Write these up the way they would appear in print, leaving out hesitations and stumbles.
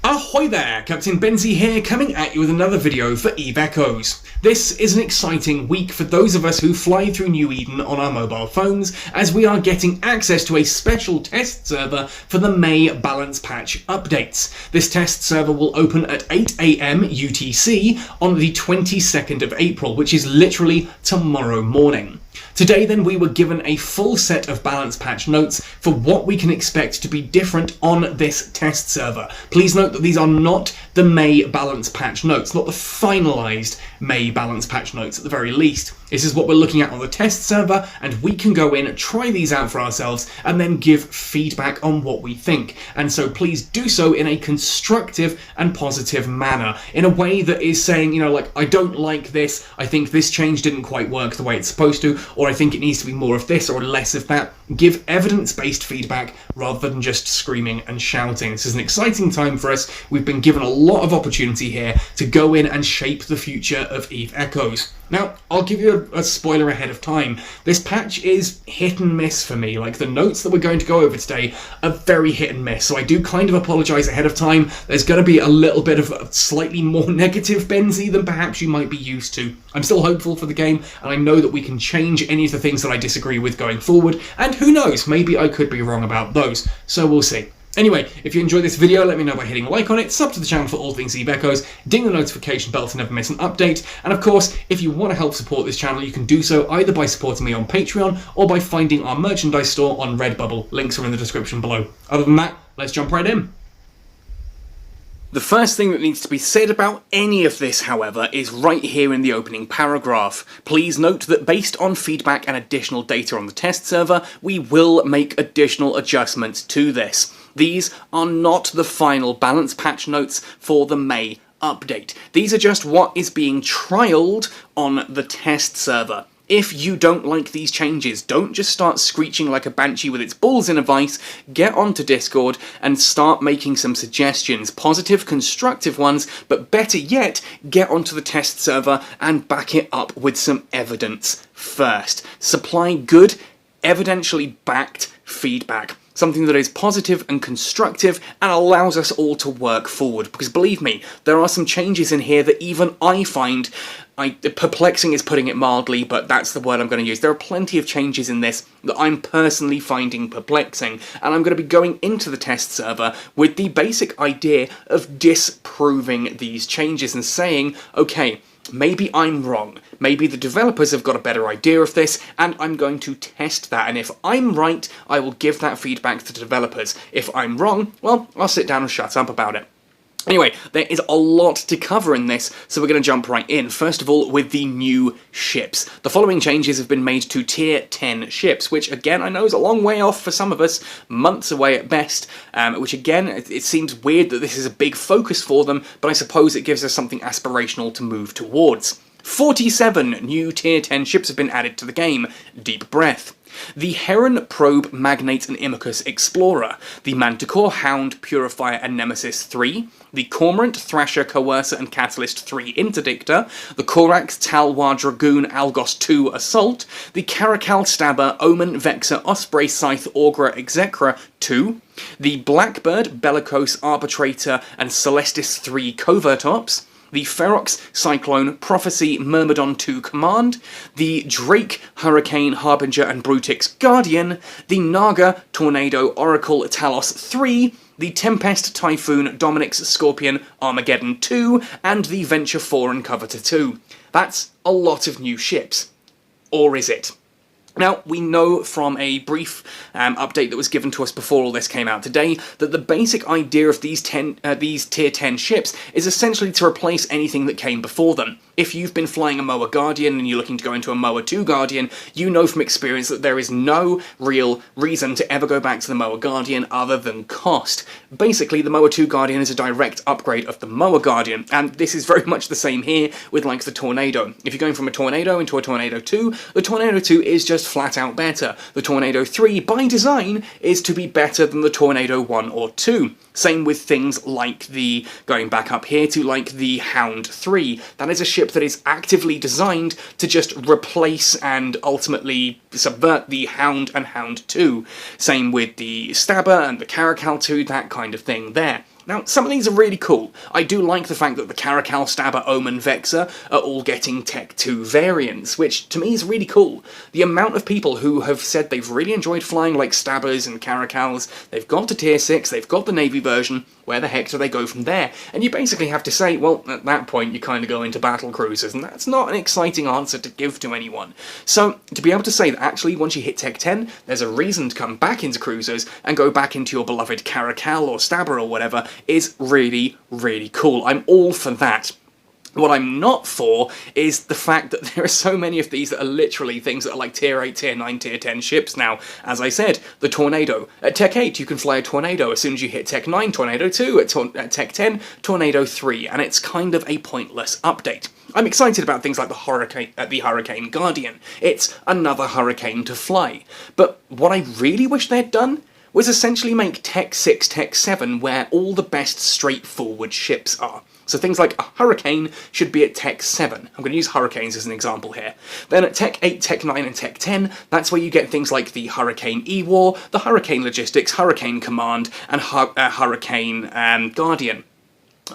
Ahoy there, Captain Benzie here, coming at you with another video for Eve Echoes. This is an exciting week for those of us who fly through New Eden on our mobile phones, as we are getting access to a special test server for the May balance patch updates. This test server will open at 8 AM UTC on the 22nd of April, which is literally tomorrow morning. Today then we were given a full set of balance patch notes for what we can expect to be different on this test server. Please note that these are not the May balance patch notes, not the finalised May balance patch notes at the very least. This is what we're looking at on the test server, and we can go in, try these out for ourselves, and then give feedback on what we think. And so please do so in a constructive and positive manner, in a way that is saying, you know, like, I don't like this, I think this change didn't quite work the way it's supposed to, or I think it needs to be more of this or less of that. Give evidence-based feedback rather than just screaming and shouting. This is an exciting time for us. We've been given a lot of opportunity here to go in and shape the future of Eve Echoes. Now, I'll give you a spoiler ahead of time. This patch is hit and miss for me. Like, the notes that we're going to go over today are very hit and miss, so I do kind of apologise ahead of time. There's going to be a little bit of a slightly more negative Benzie than perhaps you might be used to. I'm still hopeful for the game, and I know that we can change any of the things that I disagree with going forward, and who knows, maybe I could be wrong about those, so we'll see. Anyway, if you enjoyed this video, let me know by hitting a like on it, sub to the channel for all things Eve Echoes, ding the notification bell to never miss an update, and of course, if you want to help support this channel, you can do so either by supporting me on Patreon or by finding our merchandise store on Redbubble. Links are in the description below. Other than that, let's jump right in. The first thing that needs to be said about any of this, however, is right here in the opening paragraph. Please note that based on feedback and additional data on the test server, we will make additional adjustments to this. These are not the final balance patch notes for the May update. These are just what is being trialled on the test server. If you don't like these changes, don't just start screeching like a banshee with its balls in a vice. Get onto Discord and start making some suggestions, positive, constructive ones, but better yet, get onto the test server and back it up with some evidence first. Supply good, evidentially backed feedback. Something that is positive and constructive and allows us all to work forward. Because believe me, there are some changes in here that even I find perplexing is putting it mildly, but that's the word I'm going to use. There are plenty of changes in this that I'm personally finding perplexing, and I'm going to be going into the test server with the basic idea of disproving these changes and saying, okay, maybe I'm wrong. Maybe the developers have got a better idea of this, and I'm going to test that. And if I'm right, I will give that feedback to the developers. If I'm wrong, well, I'll sit down and shut up about it. Anyway, there is a lot to cover in this, so we're going to jump right in. First of all, with the new ships. The following changes have been made to Tier 10 ships, which again, I know is a long way off for some of us, months away at best, which again, it seems weird that this is a big focus for them, but I suppose it gives us something aspirational to move towards. 47 new Tier 10 ships have been added to the game. Deep breath. The Heron Probe Magnate and Imicus Explorer, the Manticore Hound Purifier and Nemesis 3, the Cormorant Thrasher Coercer and Catalyst 3 Interdictor, the Corax Talwar Dragoon Algos 2 Assault, the Caracal Stabber Omen Vexor Osprey Scythe Augurer Execra 2, the Blackbird Bellicose Arbitrator and Celestis 3 Covert Ops, the Ferox Cyclone Prophecy Myrmidon 2 Command, the Drake Hurricane Harbinger and Brutix Guardian, the Naga Tornado Oracle Talos 3, the Tempest Typhoon Dominix Scorpion Armageddon 2, and the Venture 4 and Coveter 2. That's a lot of new ships. Or is it? Now, we know from a brief update that was given to us before all this came out today that the basic idea of these Tier 10 ships is essentially to replace anything that came before them. If you've been flying a Moa Guardian and you're looking to go into a Moa 2 Guardian, you know from experience that there is no real reason to ever go back to the Moa Guardian other than cost. Basically, the Moa 2 Guardian is a direct upgrade of the Moa Guardian, and this is very much the same here with, like, the Tornado. If you're going from a Tornado into a Tornado 2, the Tornado 2 is just flat out better. The Tornado 3, by design, is to be better than the Tornado 1 or 2. Same with things like the, going back up here to like the Hound 3. That is a ship that is actively designed to just replace and ultimately subvert the Hound and Hound 2. Same with the Stabber and the Caracal 2, that kind of thing there. Now, some of these are really cool. I do like the fact that the Caracal, Stabber, Omen, Vexor are all getting Tech 2 variants, which to me is really cool. The amount of people who have said they've really enjoyed flying like Stabbers and Caracals, they've got to Tier 6, they've got the Navy version, where the heck do they go from there? And you basically have to say, well, at that point you kind of go into battle cruisers, and that's not an exciting answer to give to anyone. So, to be able to say that actually once you hit Tech 10, there's a reason to come back into cruisers and go back into your beloved Caracal or Stabber or whatever is really, really cool. I'm all for that. What I'm not for is the fact that there are so many of these that are literally things that are like Tier 8, Tier 9, Tier 10 ships now. As I said, the Tornado. At Tech 8, you can fly a Tornado. As soon as you hit Tech 9, Tornado 2. At Tech 10, Tornado 3. And it's kind of a pointless update. I'm excited about things like the Hurricane Guardian. It's another Hurricane to fly. But what I really wish they'd done was essentially make Tech 6, Tech 7 where all the best straightforward ships are. So things like a Hurricane should be at Tech 7. I'm going to use Hurricanes as an example here. Then at Tech 8, Tech 9 and Tech 10, that's where you get things like the Hurricane E-War, the Hurricane Logistics, Hurricane Command, and Hurricane Guardian.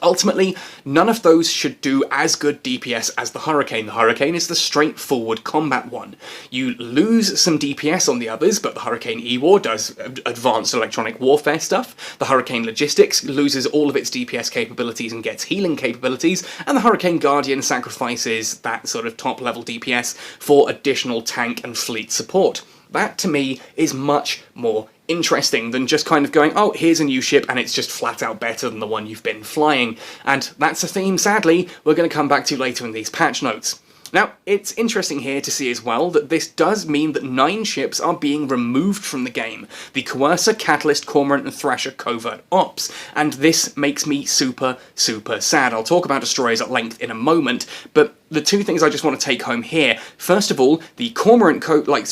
Ultimately, none of those should do as good DPS as the Hurricane. The Hurricane is the straightforward combat one. You lose some DPS on the others, but the Hurricane E-War does advanced electronic warfare stuff. The Hurricane Logistics loses all of its DPS capabilities and gets healing capabilities, and the Hurricane Guardian sacrifices that sort of top-level DPS for additional tank and fleet support. That, to me, is much more interesting than just kind of going, oh, here's a new ship and it's just flat out better than the one you've been flying. And that's a theme, sadly, we're going to come back to later in these patch notes. Now, it's interesting here to see as well that this does mean that 9 ships are being removed from the game. The Coercer, Catalyst, Cormorant and Thrasher Covert Ops. And this makes me super, super sad. I'll talk about destroyers at length in a moment, but the two things I just want to take home here. First of all, the Cormorant,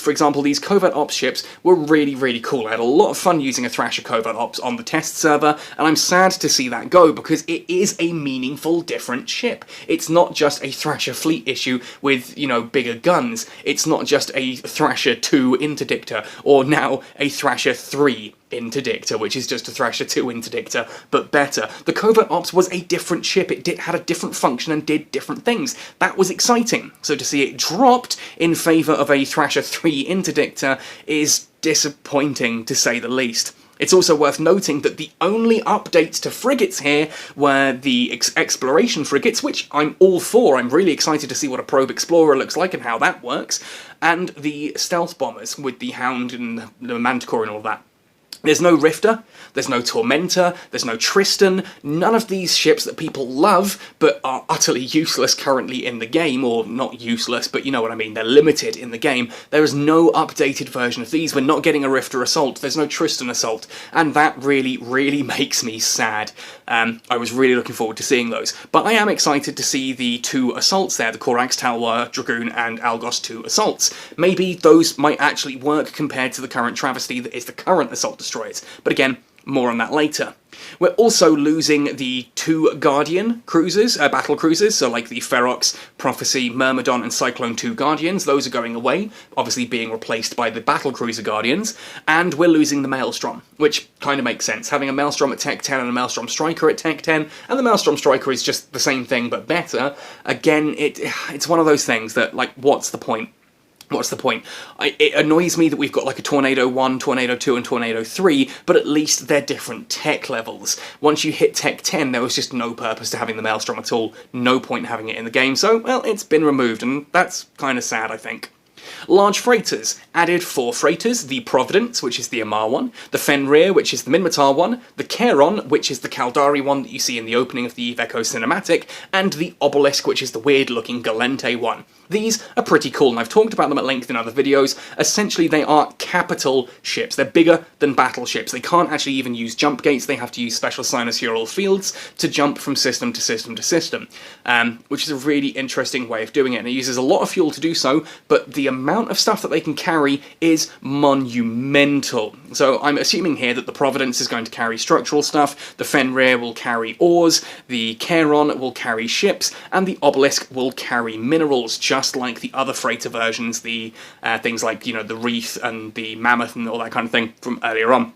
for example, these Covert Ops ships were really, really cool. I had a lot of fun using a Thrasher Covert Ops on the test server, and I'm sad to see that go, because it is a meaningful, different ship. It's not just a Thrasher fleet issue with, you know, bigger guns. It's not just a Thrasher 2 Interdictor, or now a Thrasher 3 Interdictor, which is just a Thrasher 2 Interdictor, but better. The Covert Ops was a different ship. It had a different function and did different things. That was exciting. So to see it dropped in favour of a Thrasher 3 Interdictor is disappointing, to say the least. It's also worth noting that the only updates to frigates here were the exploration frigates, which I'm all for. I'm really excited to see what a probe explorer looks like and how that works, and the stealth bombers with the Hound and the Manticore and all that. There's no Rifter, there's no Tormentor, there's no Tristan, none of these ships that people love but are utterly useless currently in the game, or not useless, but you know what I mean, they're limited in the game. There is no updated version of these. We're not getting a Rifter Assault, there's no Tristan Assault, and that really, really makes me sad. I was really looking forward to seeing those. But I am excited to see the 2 assaults there, the Corax Talwar Dragoon and Algos 2 assaults. Maybe those might actually work compared to the current travesty that is the current assault destroyers. But again, more on that later. We're also losing the 2 Guardian cruisers, battle cruisers, so like the Ferox, Prophecy, Myrmidon and Cyclone 2 Guardians. Those are going away, obviously being replaced by the battle cruiser Guardians, and we're losing the Maelstrom, which kind of makes sense. Having a Maelstrom at Tech 10 and a Maelstrom Striker at Tech 10, and the Maelstrom Striker is just the same thing but better. Again, it's one of those things that, like, what's the point? What's the point? It annoys me that we've got like a Tornado 1, Tornado 2 and Tornado 3, but at least they're different tech levels. Once you hit Tech 10, there was just no purpose to having the Maelstrom at all, no point in having it in the game, so, well, it's been removed, and that's kind of sad, I think. Large freighters. Added 4 freighters, the Providence, which is the Amar one, the Fenrir, which is the Minmatar one, the Charon, which is the Caldari one that you see in the opening of the Eve Echo cinematic, and the Obelisk, which is the weird-looking Galente one. These are pretty cool, and I've talked about them at length in other videos. Essentially, they are capital ships. They're bigger than battleships. They can't actually even use jump gates. They have to use special sinusoidal fields to jump from system to system to system, which is a really interesting way of doing it, and it uses a lot of fuel to do so, but the amount of stuff that they can carry is monumental. So I'm assuming here that the Providence is going to carry structural stuff, the Fenrir will carry ores, the Charon will carry ships, and the Obelisk will carry minerals, just like the other freighter versions, the things like, you know, the Wreath and the Mammoth and all that kind of thing from earlier on.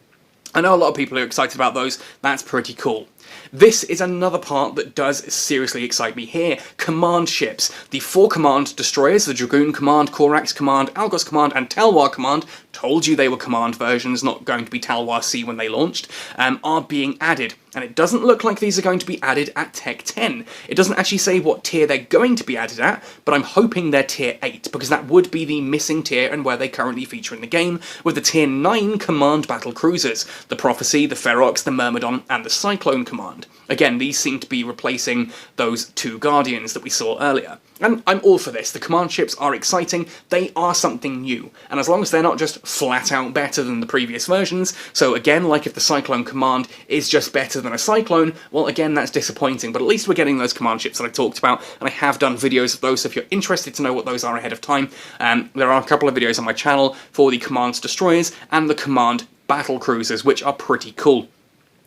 I know a lot of people are excited about those. That's pretty cool. This is another part that does seriously excite me here. Command ships. The 4 command destroyers, the Dragoon Command, Corax Command, Algos Command, and Talwar Command, told you they were command versions, not going to be Talwar C when they launched, are being added. And it doesn't look like these are going to be added at Tech 10. It doesn't actually say what tier they're going to be added at, but I'm hoping they're tier 8, because that would be the missing tier and where they currently feature in the game, with the tier 9 command battle cruisers, the Prophecy, the Ferox, the Myrmidon, and the Cyclone Command. Again, these seem to be replacing those 2 Guardians that we saw earlier. And I'm all for this. The command ships are exciting, they are something new, and as long as they're not just flat out better than the previous versions, so again, like if the Cyclone Command is just better than a Cyclone, well again that's disappointing, but at least we're getting those command ships that I talked about, and I have done videos of those, so if you're interested to know what those are ahead of time, there are a couple of videos on my channel for the command destroyers and the command battle cruisers, which are pretty cool.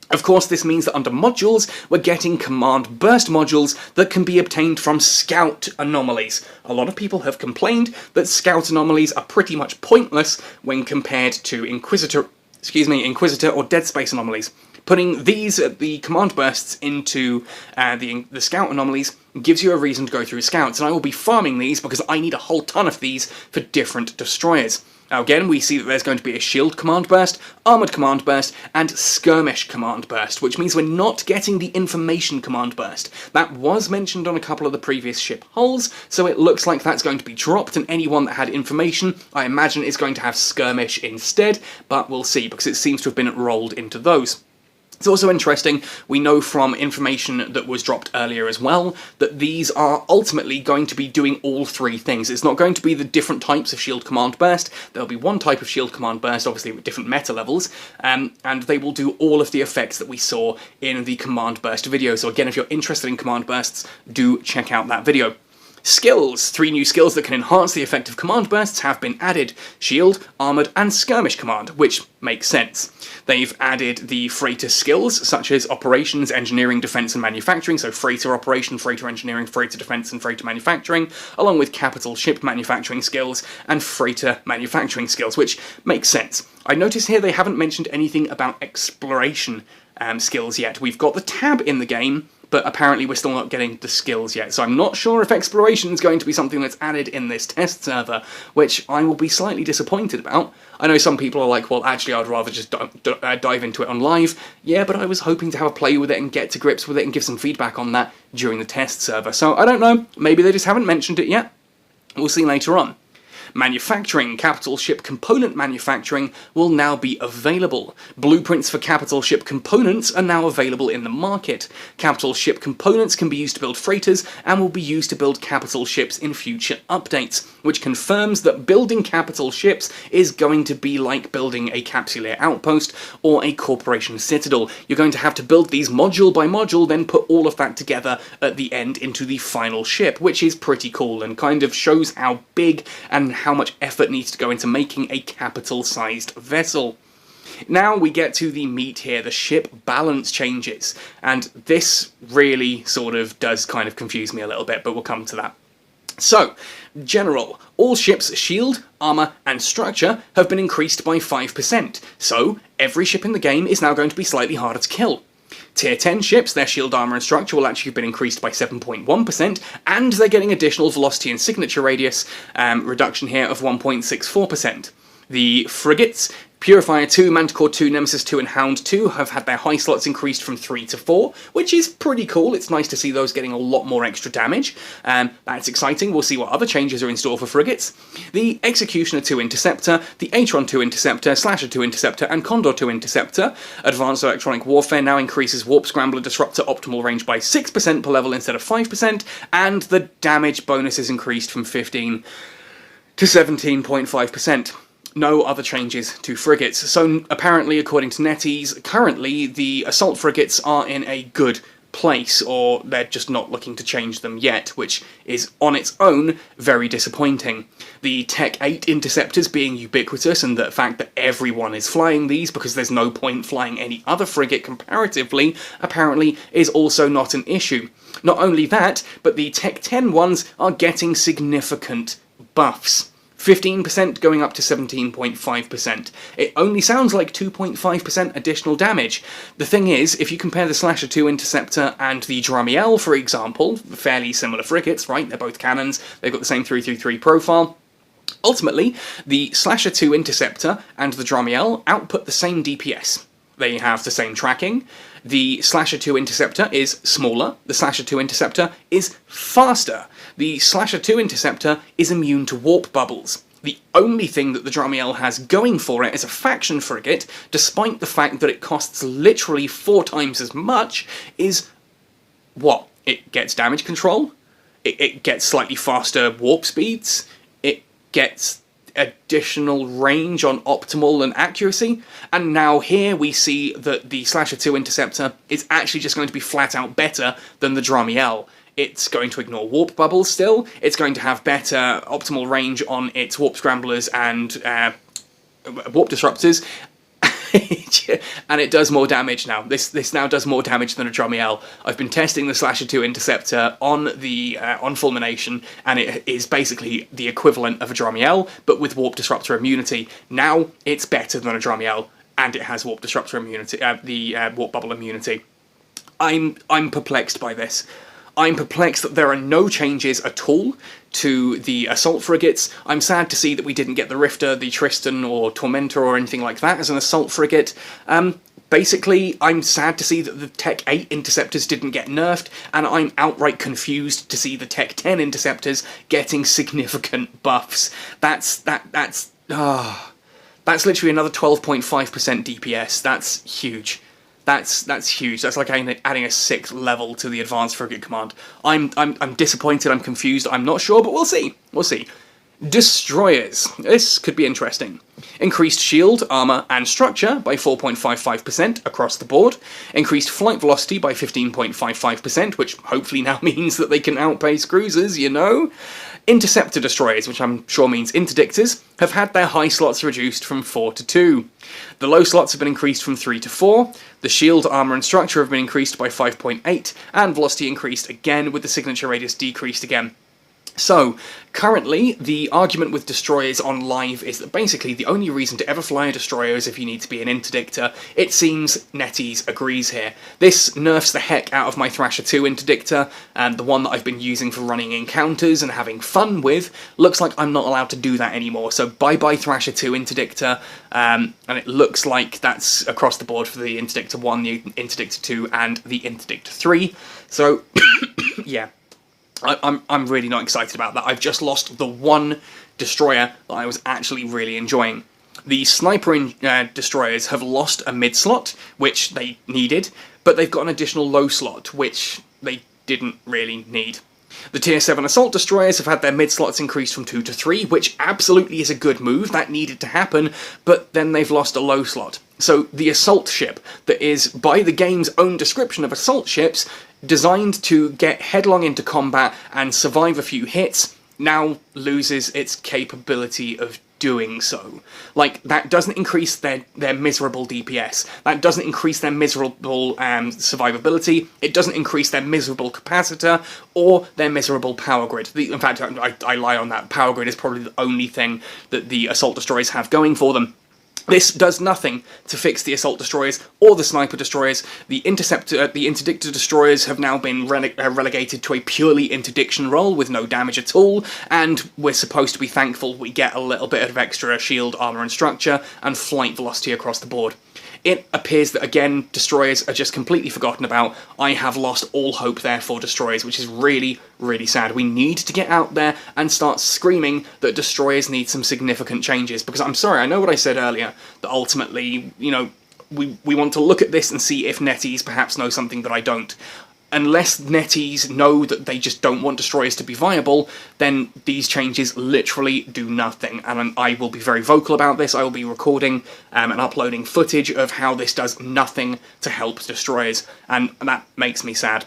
Of course, this means that under modules, we're getting command burst modules that can be obtained from scout anomalies. A lot of people have complained that scout anomalies are pretty much pointless when compared to Inquisitor or Dead Space anomalies. Putting these, the command bursts, into the scout anomalies gives you a reason to go through scouts, and I will be farming these because I need a whole ton of these for different destroyers. Now again, we see that there's going to be a shield command burst, armoured command burst, and skirmish command burst, which means we're not getting the information command burst. That was mentioned on a couple of the previous ship hulls, so it looks like that's going to be dropped, and anyone that had information, I imagine, is going to have skirmish instead, but we'll see, because it seems to have been rolled into those. It's also interesting, we know from information that was dropped earlier as well, that these are ultimately going to be doing all 3 things. It's not going to be the different types of shield command burst, there'll be one type of shield command burst, obviously with different meta levels, and they will do all of the effects that we saw in the command burst video. So again, if you're interested in command bursts, do check out that video. Skills. 3 new skills that can enhance the effect of command bursts have been added. Shield, Armoured, and Skirmish Command, which makes sense. They've added the freighter skills, such as Operations, Engineering, Defense, and Manufacturing, so Freighter Operation, Freighter Engineering, Freighter Defense, and Freighter Manufacturing, along with Capital Ship Manufacturing skills and Freighter Manufacturing skills, which makes sense. I notice here they haven't mentioned anything about Exploration skills yet. We've got the tab in the game, but apparently we're still not getting the skills yet, so I'm not sure if exploration is going to be something that's added in this test server, which I will be slightly disappointed about. I know some people are like, well, actually I'd rather just dive into it on live. Yeah, but I was hoping to have a play with it and get to grips with it and give some feedback on that during the test server, so I don't know, maybe they just haven't mentioned it yet. We'll see later on. Manufacturing, capital ship component manufacturing will now be available. Blueprints for capital ship components are now available in the market. Capital ship components can be used to build freighters and will be used to build capital ships in future updates, which confirms that building capital ships is going to be like building a capsuleer outpost or a corporation citadel. You're going to have to build these module by module, then put all of that together at the end into the final ship, which is pretty cool and kind of shows how big and how much effort needs to go into making a capital-sized vessel. Now we get to the meat here, the ship balance changes, and this really sort of does kind of confuse me a little bit, but we'll come to that. So, general, all ships' shield, armour and structure have been increased by 5%, so every ship in the game is now going to be slightly harder to kill. Tier 10 ships, their shield armour and structure will actually have been increased by 7.1%, and they're getting additional velocity and signature radius reduction here of 1.64%. The frigates, Purifier 2, Manticore 2, Nemesis 2 and Hound 2 have had their high slots increased from 3 to 4, which is pretty cool. It's nice to see those getting a lot more extra damage. That's exciting. We'll see what other changes are in store for frigates. The Executioner 2 Interceptor, the Atron 2 Interceptor, Slasher 2 Interceptor and Condor 2 Interceptor. Advanced Electronic Warfare now increases Warp Scrambler Disruptor optimal range by 6% per level instead of 5%, and the damage bonus is increased from 15 to 17.5%. No other changes to frigates. So apparently, according to NetEase, currently the assault frigates are in a good place, or they're just not looking to change them yet, which is on its own very disappointing. The Tech 8 interceptors being ubiquitous, and the fact that everyone is flying these because there's no point flying any other frigate comparatively, apparently is also not an issue. Not only that, but the Tech 10 ones are getting significant buffs. 15% going up to 17.5%. It only sounds like 2.5% additional damage. The thing is, if you compare the Slasher 2 Interceptor and the Dramiel, for example, fairly similar frigates, right? They're both cannons, they've got the same 333 profile. Ultimately, the Slasher 2 Interceptor and the Dramiel output the same DPS. They have the same tracking. The Slasher 2 Interceptor is smaller, the Slasher 2 Interceptor is faster. The Slasher 2 Interceptor is immune to warp bubbles. The only thing that the Dramiel has going for it as a faction frigate, despite the fact that it costs literally 4 times as much, is what? It gets damage control, it gets slightly faster warp speeds, it gets additional range on optimal and accuracy, and now here we see that the Slasher 2 Interceptor is actually just going to be flat out better than the Dramiel. It's going to ignore warp bubbles still, it's going to have better optimal range on its warp scramblers and warp disruptors, and it does more damage now. This now does more damage than a Dramiel. I've been testing the Slasher 2 Interceptor on the on Fulmination, and it is basically the equivalent of a Dramiel, but with warp disruptor immunity. Now it's better than a Dramiel, and it has warp disruptor immunity, the warp bubble immunity. I'm perplexed by this. I'm perplexed that there are no changes at all to the assault frigates. I'm sad to see that we didn't get the Rifter, the Tristan, or Tormentor, or anything like that as an assault frigate. Basically, I'm sad to see that the Tech 8 Interceptors didn't get nerfed, and I'm outright confused to see the Tech 10 Interceptors getting significant buffs. That's literally another 12.5% DPS. That's huge. That's huge. That's like adding a 6th level to the Advanced Frigate Command. I'm disappointed, I'm confused, I'm not sure, but we'll see. We'll see. Destroyers. This could be interesting. Increased shield, armour, and structure by 4.55% across the board. Increased flight velocity by 15.55%, which hopefully now means that they can outpace cruisers, you know. Interceptor destroyers, which I'm sure means interdictors, have had their high slots reduced from 4 to 2. The low slots have been increased from 3 to 4, the shield, armour and structure have been increased by 5.8, and velocity increased again with the signature radius decreased again. So, currently, the argument with destroyers on live is that basically the only reason to ever fly a destroyer is if you need to be an interdictor. It seems NetEase agrees here. This nerfs the heck out of my Thrasher 2 interdictor, and the one that I've been using for running encounters and having fun with. Looks like I'm not allowed to do that anymore, so bye-bye Thrasher 2 interdictor, and it looks like that's across the board for the Interdictor 1, the Interdictor 2, and the Interdictor 3. So, yeah. I'm really not excited about that. I've just lost the one destroyer that I was actually really enjoying. The sniper destroyers have lost a mid slot, which they needed, but they've got an additional low slot, which they didn't really need. The Tier 7 assault destroyers have had their mid slots increased from 2 to 3, which absolutely is a good move, that needed to happen, but then they've lost a low slot. So the assault ship, that is, by the game's own description of assault ships, designed to get headlong into combat and survive a few hits, now loses its capability of doing so. Like, that doesn't increase their miserable DPS, that doesn't increase their miserable survivability, it doesn't increase their miserable capacitor, or their miserable power grid. In fact, I lie on that. Power grid is probably the only thing that the assault destroyers have going for them. This does nothing to fix the assault destroyers or the sniper destroyers. The interdictor destroyers have now been relegated to a purely interdiction role with no damage at all, and we're supposed to be thankful we get a little bit of extra shield, armour and structure, and flight velocity across the board. It appears that, again, destroyers are just completely forgotten about. I have lost all hope there for destroyers, which is really, really sad. We need to get out there and start screaming that destroyers need some significant changes, because I'm sorry, I know what I said earlier, that ultimately, you know, we want to look at this and see if NetEase perhaps know something that I don't. Unless NetEase know that they just don't want destroyers to be viable, then these changes literally do nothing. And I will be very vocal about this. I will be recording and uploading footage of how this does nothing to help destroyers, and that makes me sad.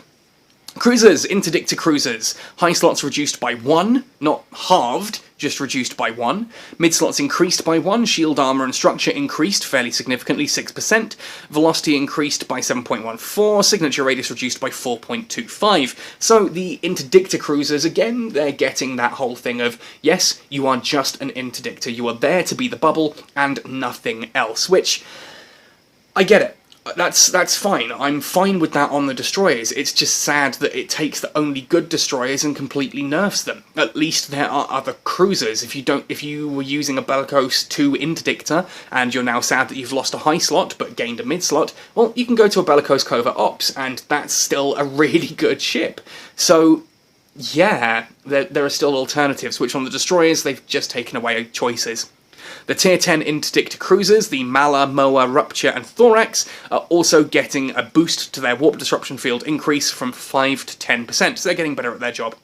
Cruisers, interdictor cruisers. High slots reduced by 1, not halved, just reduced by 1. Mid slots increased by 1. Shield armor and structure increased fairly significantly, 6%. Velocity increased by 7.14. Signature radius reduced by 4.25. So the interdictor cruisers, again, they're getting that whole thing of, yes, you are just an interdictor. You are there to be the bubble and nothing else, which, I get it. That's fine. I'm fine with that on the destroyers. It's just sad that it takes the only good destroyers and completely nerfs them. At least there are other cruisers. If you were using a Bellicose 2 interdictor and you're now sad that you've lost a high slot but gained a mid slot, well, you can go to a Bellicose Covert Ops and that's still a really good ship. So yeah, there are still alternatives, which on the destroyers they've just taken away choices. The Tier 10 interdictor cruisers, the Mala, Moa, Rupture and Thorax, are also getting a boost to their warp disruption field increase from 5 to 10%, so they're getting better at their job.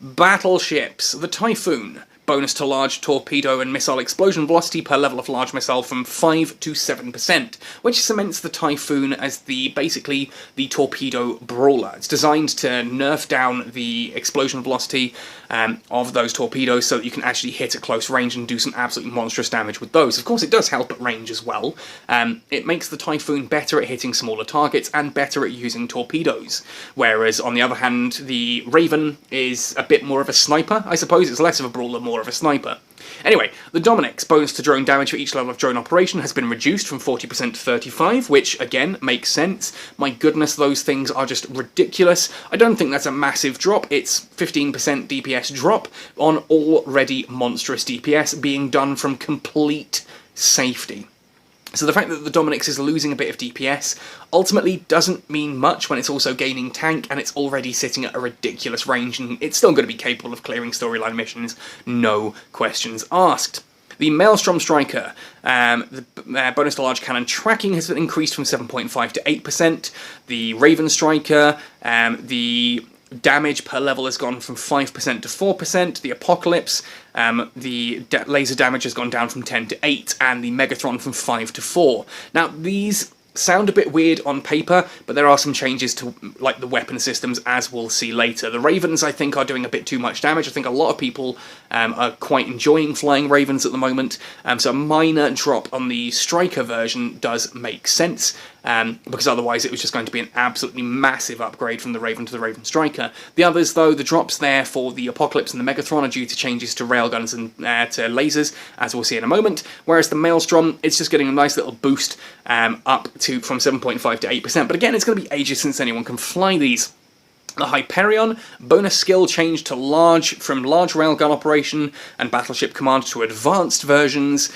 Battleships, the Typhoon, bonus to large torpedo and missile explosion velocity per level of large missile from 5 to 7%, which cements the Typhoon as basically the torpedo brawler. It's designed to nerf down the explosion velocity of those torpedoes so that you can actually hit at close range and do some absolutely monstrous damage with those. Of course, it does help at range as well. It makes the Typhoon better at hitting smaller targets and better at using torpedoes, whereas on the other hand, the Raven is a bit more of a sniper, I suppose. It's less of a brawler, more of a sniper. Anyway, the Dominic's bonus to drone damage for each level of drone operation has been reduced from 40% to 35%, which, again, makes sense. My goodness, those things are just ridiculous. I don't think that's a massive drop. It's 15% DPS drop on already monstrous DPS being done from complete safety. So the fact that the Dominic's is losing a bit of DPS ultimately doesn't mean much when it's also gaining tank and it's already sitting at a ridiculous range and it's still going to be capable of clearing storyline missions, no questions asked. The Maelstrom Striker, the bonus to large cannon tracking has been increased from 7.5 to 8%. The Raven Striker, the damage per level has gone from 5% to 4%, the Apocalypse, the laser damage has gone down from 10 to 8, and the Megatron from 5 to 4. Now, these sound a bit weird on paper, but there are some changes to like the weapon systems, as we'll see later. The Ravens, I think, are doing a bit too much damage. I think a lot of people are quite enjoying flying Ravens at the moment, so a minor drop on the Striker version does make sense, because otherwise it was just going to be an absolutely massive upgrade from the Raven to the Raven Striker. The others, though, the drops there for the Apocalypse and the Megatron are due to changes to railguns and to lasers, as we'll see in a moment, whereas the Maelstrom, it's just getting a nice little boost up to from 7.5 to 8%, but again, it's going to be ages since anyone can fly these. The Hyperion, bonus skill changed to large, from large railgun operation and battleship command to advanced versions,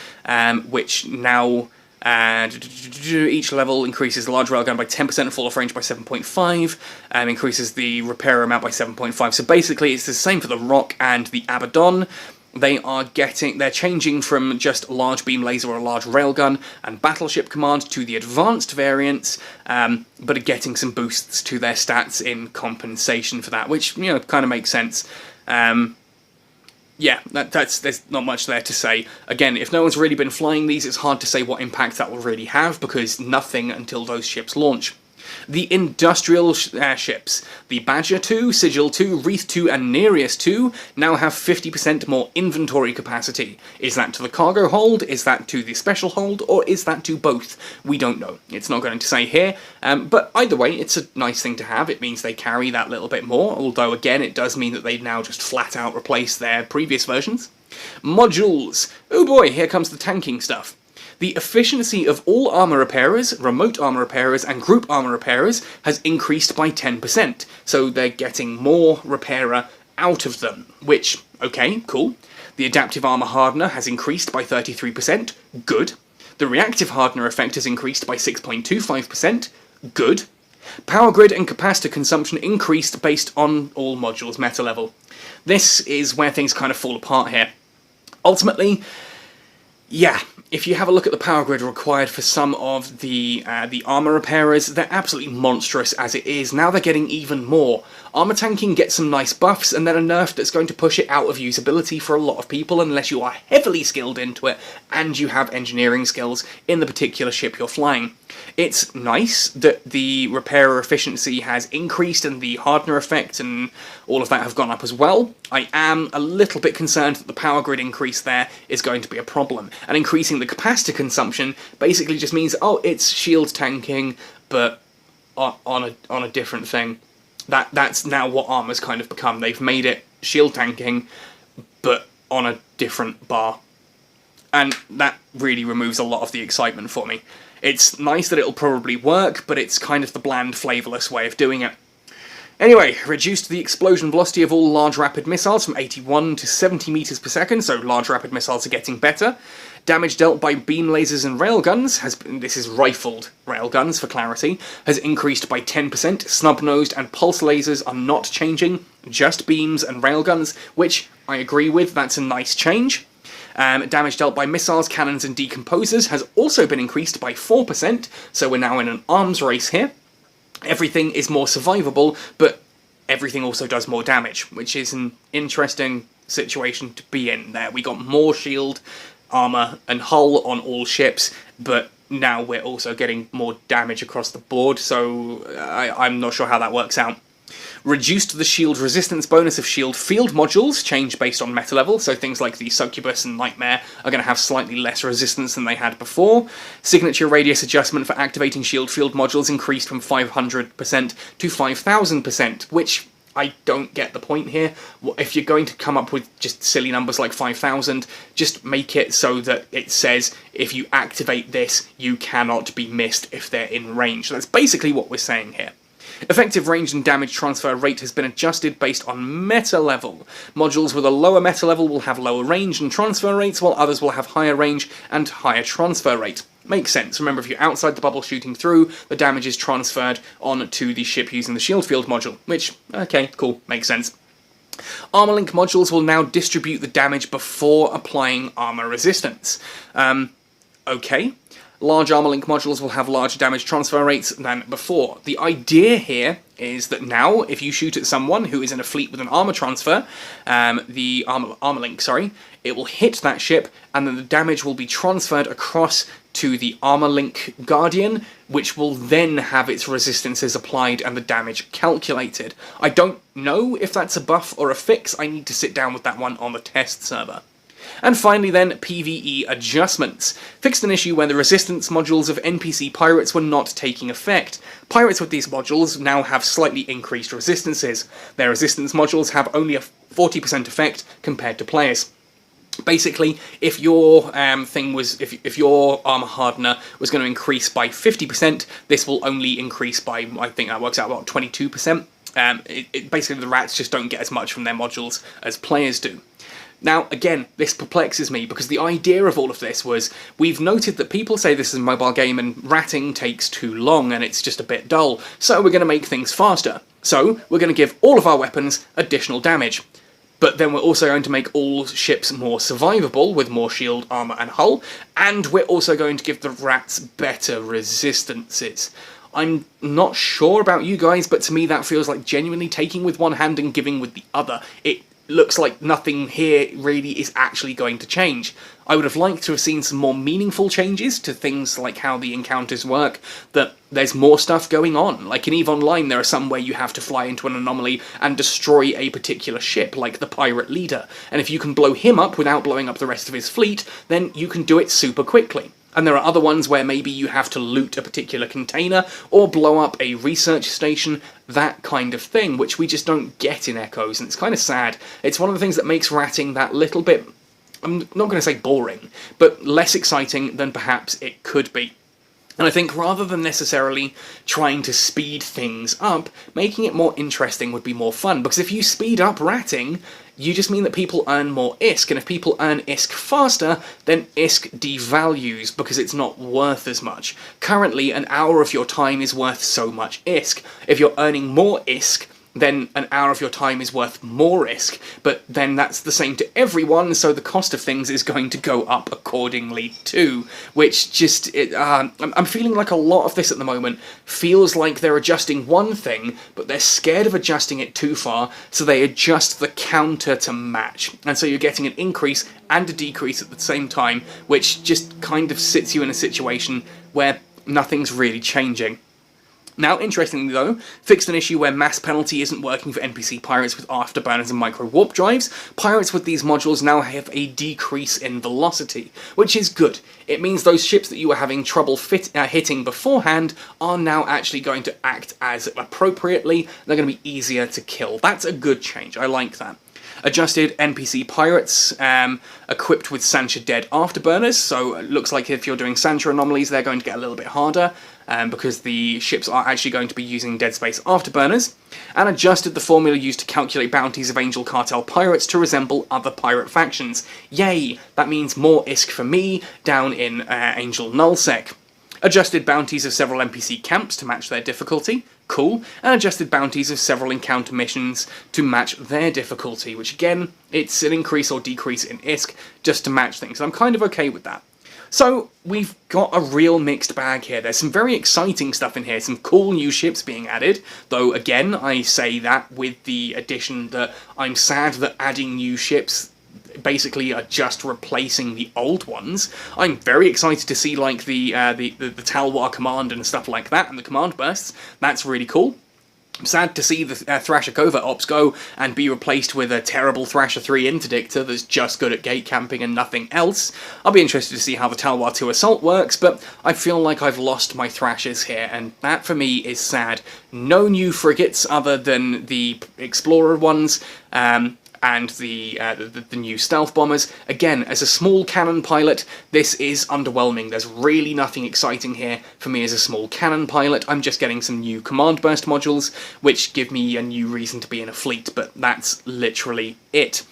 which now each level increases the large railgun by 10% and fall off range by 7.5, increases the repair amount by 7.5. So basically it's the same for the Rock and the Abaddon. They're changing from just large beam laser or a large railgun and battleship command to the advanced variants, but are getting some boosts to their stats in compensation for that, which, you know, kind of makes sense. Yeah, there's not much there to say. Again, if no one's really been flying these, it's hard to say what impact that will really have, because nothing until those ships launch. The industrial ships, the Badger 2, Sigil 2, Wreath 2 and Nereus 2 now have 50% more inventory capacity. Is that to the cargo hold, is that to the special hold, or is that to both? We don't know. It's not going to say here, but either way, it's a nice thing to have. It means they carry that little bit more, although again, it does mean that they've now just flat out replaced their previous versions. Modules. Oh boy, here comes the tanking stuff. The efficiency of all armor repairers, remote armor repairers, and group armor repairers has increased by 10%, so they're getting more repairer out of them, which, okay, cool. The adaptive armor hardener has increased by 33%, good. The reactive hardener effect has increased by 6.25%, good. Power grid and capacitor consumption increased based on all modules meta level. This is where things kind of fall apart here. Ultimately, Yeah, if you have a look at the power grid required for some of the armor repairers, they're absolutely monstrous as it is. Now they're getting even more. Armor tanking gets some nice buffs, and then a nerf that's going to push it out of usability for a lot of people unless you are heavily skilled into it and you have engineering skills in the particular ship you're flying. It's nice that the repairer efficiency has increased and the hardener effect and all of that have gone up as well. I am a little bit concerned that the power grid increase there is going to be a problem. And increasing the capacitor consumption basically just means, oh, it's shield tanking, but on a different thing. That's now what armor's kind of become. They've made it shield tanking, but on a different bar. And that really removes a lot of the excitement for me. It's nice that it'll probably work, but it's kind of the bland, flavourless way of doing it. Anyway, reduced the explosion velocity of all large rapid missiles from 81 to 70 meters per second, so large rapid missiles are getting better. Damage dealt by beam lasers and railguns this is rifled railguns for clarity, has increased by 10%. Snub-nosed and pulse lasers are not changing, just beams and railguns, which I agree with, that's a nice change. Damage dealt by missiles, cannons and decomposers has also been increased by 4%, so we're now in an arms race here. Everything is more survivable, but everything also does more damage, which is an interesting situation to be in there. We got more shield, armour and hull on all ships, but now we're also getting more damage across the board, so I'm not sure how that works out. Reduced the shield resistance bonus of shield field modules, changed based on meta level, so things like the Succubus and Nightmare are going to have slightly less resistance than they had before. Signature radius adjustment for activating shield field modules increased from 500% to 5000%, which I don't get the point here. If you're going to come up with just silly numbers like 5,000, just make it so that it says if you activate this, you cannot be missed if they're in range. That's basically what we're saying here. Effective range and damage transfer rate has been adjusted based on meta level. Modules with a lower meta level will have lower range and transfer rates, while others will have higher range and higher transfer rate. Makes sense. Remember, if you're outside the bubble shooting through, the damage is transferred on to the ship using the shield field module, which, okay, cool, makes sense. Armor link modules will now distribute the damage before applying armor resistance. Okay. Large armor link modules will have larger damage transfer rates than before. The idea here is that now, if you shoot at someone who is in a fleet with an armor transfer, the armor link, it will hit that ship, and then the damage will be transferred across to the armor link guardian, which will then have its resistances applied and the damage calculated. I don't know if that's a buff or a fix. I need to sit down with that one on the test server. And finally then, Pve Adjustments. Fixed an issue where the resistance modules of NPC pirates were not taking effect. Pirates with these modules now have slightly increased resistances. Their resistance modules have only a 40% effect compared to players. Basically, if your if your armor hardener was going to increase by 50%, this will only increase by, I think that works out about 22%. Basically, the rats just don't get as much from their modules as players do. Now, again, this perplexes me, because the idea of all of this was, we've noted that people say this is a mobile game and ratting takes too long and it's just a bit dull, so we're going to make things faster. So, we're going to give all of our weapons additional damage. But then we're also going to make all ships more survivable, with more shield, armor and hull, and we're also going to give the rats better resistances. I'm not sure about you guys, but to me that feels like genuinely taking with one hand and giving with the other. It looks like nothing here really is actually going to change. I would have liked to have seen some more meaningful changes to things like how the encounters work, that there's more stuff going on. Like in EVE Online, there are some where you have to fly into an anomaly and destroy a particular ship, like the pirate leader, and if you can blow him up without blowing up the rest of his fleet, then you can do it super quickly. And there are other ones where maybe you have to loot a particular container or blow up a research station, that kind of thing, which we just don't get in Echoes, and it's kind of sad. It's one of the things that makes ratting that little bit, I'm not going to say boring, but less exciting than perhaps it could be. And I think rather than necessarily trying to speed things up, making it more interesting would be more fun, because if you speed up ratting, you just mean that people earn more ISK, and if people earn ISK faster, then ISK devalues because it's not worth as much. Currently, an hour of your time is worth so much ISK. If you're earning more ISK, then an hour of your time is worth more ISK, but then that's the same to everyone, so the cost of things is going to go up accordingly too, which just, I'm feeling like a lot of this at the moment feels like they're adjusting one thing, but they're scared of adjusting it too far, so they adjust the counter to match, and so you're getting an increase and a decrease at the same time, which just kind of sits you in a situation where nothing's really changing. Now, interestingly though, fixed an issue where mass penalty isn't working for NPC pirates with afterburners and micro-warp drives. Pirates with these modules now have a decrease in velocity, which is good. It means those ships that you were having trouble hitting beforehand are now actually going to act as appropriately. They're going to be easier to kill. That's a good change. I like that. Adjusted NPC pirates equipped with Sancha Dead afterburners, so it looks like if you're doing Sancha anomalies they're going to get a little bit harder because the ships are actually going to be using Dead Space afterburners, and adjusted the formula used to calculate bounties of Angel Cartel pirates to resemble other pirate factions. Yay! That means more ISK for me down in Angel Nullsec. Adjusted bounties of several NPC camps to match their difficulty. Cool. And adjusted bounties of several encounter missions to match their difficulty, which again, it's an increase or decrease in ISK just to match things. I'm kind of okay with that. So, we've got a real mixed bag here. There's some very exciting stuff in here, some cool new ships being added, though again, I say that with the addition that I'm sad that adding new ships basically are just replacing the old ones. I'm very excited to see like the Talwar command and stuff like that, and the command bursts. That's really cool. I'm sad to see the Thrasher Covert ops go and be replaced with a terrible Thrasher 3 interdictor that's just good at gate camping and nothing else. I'll be interested to see how the Talwar 2 assault works, but I feel like I've lost my Thrashers here, and that for me is sad. No new frigates other than the Explorer ones, and the new stealth bombers. Again, as a small cannon pilot, this is underwhelming. There's really nothing exciting here for me as a small cannon pilot. I'm just getting some new command burst modules, which give me a new reason to be in a fleet, but that's literally it.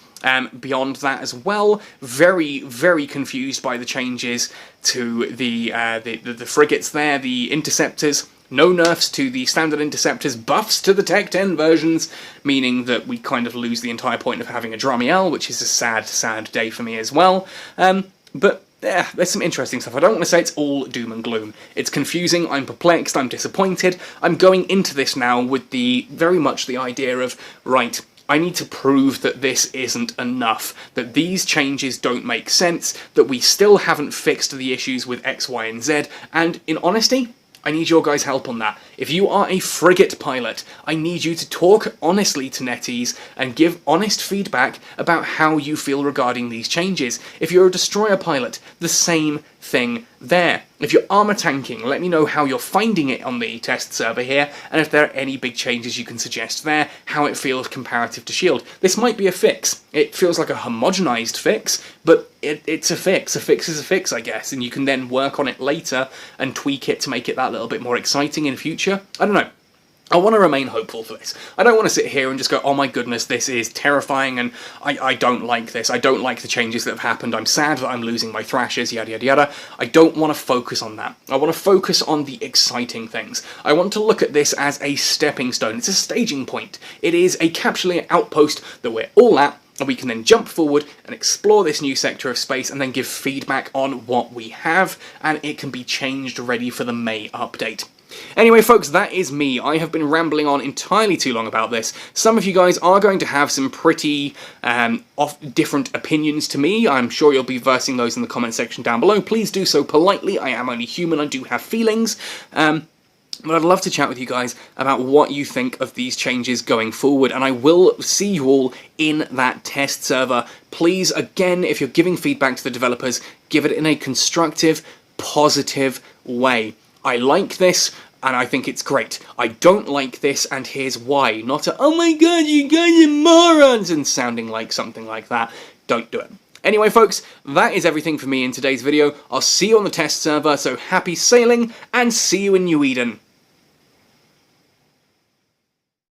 Beyond that as well, very, very confused by the changes to the frigates there, the interceptors. No nerfs to the standard interceptors, buffs to the Tech 10 versions, meaning that we kind of lose the entire point of having a Dramiel, which is a sad, sad day for me as well. But yeah, there's some interesting stuff. I don't want to say it's all doom and gloom. It's confusing, I'm perplexed, I'm disappointed. I'm going into this now with very much the idea of, right, I need to prove that this isn't enough, that these changes don't make sense, that we still haven't fixed the issues with X, Y, and Z, and in honesty, I need your guys' help on that. If you are a frigate pilot, I need you to talk honestly to NetEase and give honest feedback about how you feel regarding these changes. If you're a destroyer pilot, the same thing there. If you're armor tanking, let me know how you're finding it on the test server here, and if there are any big changes you can suggest there, how it feels comparative to Shield. This might be a fix. It feels like a homogenized fix, but it's a fix. A fix is a fix, I guess, and you can then work on it later and tweak it to make it that little bit more exciting in future. I don't know. I want to remain hopeful for this. I don't want to sit here and just go, oh my goodness, this is terrifying and I don't like this. I don't like the changes that have happened. I'm sad that I'm losing my Thrashers, yada yada yada. I don't want to focus on that. I want to focus on the exciting things. I want to look at this as a stepping stone. It's a staging point. It is a capsular outpost that we're all at, and we can then jump forward and explore this new sector of space and then give feedback on what we have, and it can be changed ready for the May update. Anyway, folks, that is me. I have been rambling on entirely too long about this. Some of you guys are going to have some pretty different opinions to me. I'm sure you'll be versing those in the comment section down below. Please do so politely. I am only human. I do have feelings. But I'd love to chat with you guys about what you think of these changes going forward, and I will see you all in that test server. Please, again, if you're giving feedback to the developers, give it in a constructive, positive way. I like this, and I think it's great. I don't like this, and here's why. Not a, oh my god, you guys are morons, and sounding like something like that. Don't do it. Anyway, folks, that is everything for me in today's video. I'll see you on the test server, so happy sailing, and see you in New Eden.